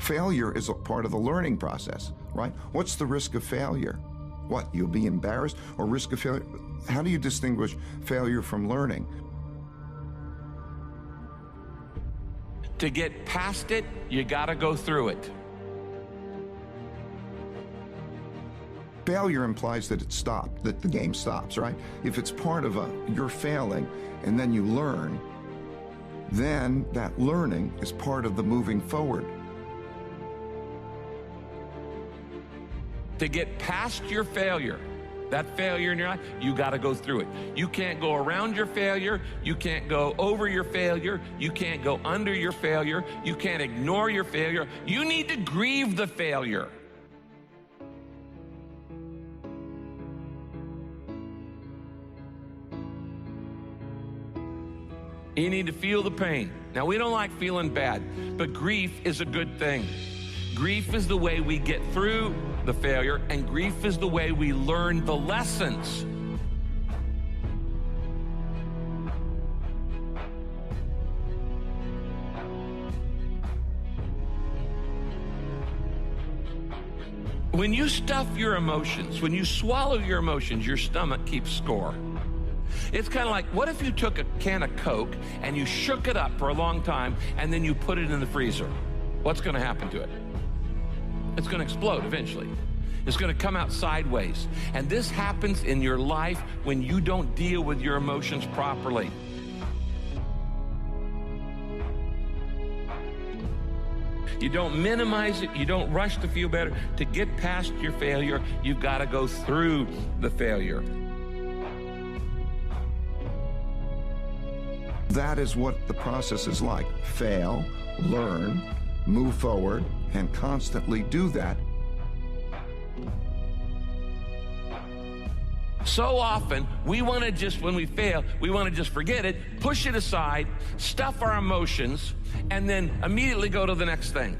Failure is a part of the learning process, right? What's the risk of failure? What, you'll be embarrassed, or risk of failure? How do you distinguish failure from learning? To get past it, you gotta go through it. Failure implies that it stopped, that the game stops, right? If it's part of you're failing and then you learn, then that learning is part of the moving forward. To get past your failure, that failure in your life, you got to go through it. You can't go around your failure. You can't go over your failure. You can't go under your failure. You can't ignore your failure. You need to grieve the failure. You need to feel the pain. Now, we don't like feeling bad, but grief is a good thing. Grief is the way we get through the failure, and grief is the way we learn the lessons. When you stuff your emotions, when you swallow your emotions, your stomach keeps score. It's kind of like, what if you took a can of Coke and you shook it up for a long time and then you put it in the freezer? What's going to happen to it? It's going to explode eventually. It's going to come out sideways. And this happens in your life when you don't deal with your emotions properly. You don't minimize it. You don't rush to feel better. To get past your failure, you've got to go through the failure. That is what the process is like. Fail, learn, move forward, and constantly do that. So often, we want to just, when we fail, we want to just forget it, push it aside, stuff our emotions, and then immediately go to the next thing.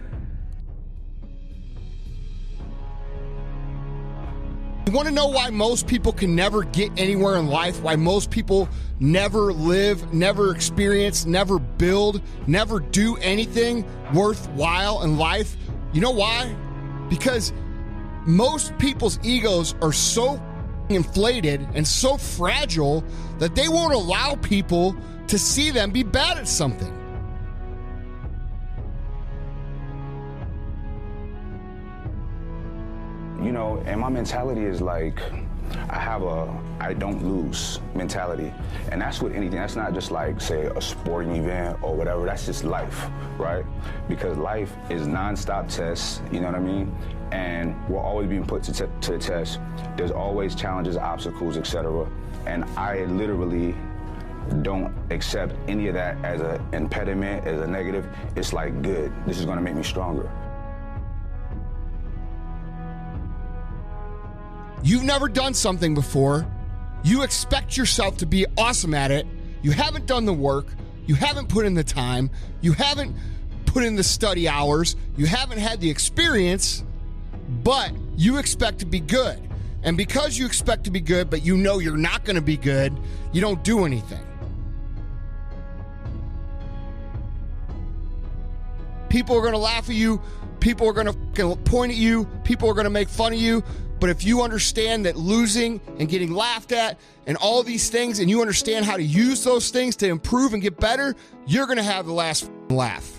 You want to know why most people can never get anywhere in life? Why most people never live, never experience, never build, never do anything worthwhile in life? You know why? Because most people's egos are so inflated and so fragile that they won't allow people to see them be bad at something. You know, and my mentality is like, I have a I don't lose mentality. And that's with anything. That's not just like, say, a sporting event or whatever. That's just life, right? Because life is nonstop tests, you know what I mean? And we're always being put to the test. There's always challenges, obstacles, etc. And I literally don't accept any of that as an impediment, as a negative. It's like, good. This is going to make me stronger. You've never done something before. You expect yourself to be awesome at it. You haven't done the work. You haven't put in the time. You haven't put in the study hours. You haven't had the experience, but you expect to be good. And because you expect to be good, but you know you're not going to be good, you don't do anything. People are going to laugh at you. People are going to point at you. People are going to make fun of you. But if you understand that losing and getting laughed at and all these things, and you understand how to use those things to improve and get better, you're going to have the last laugh.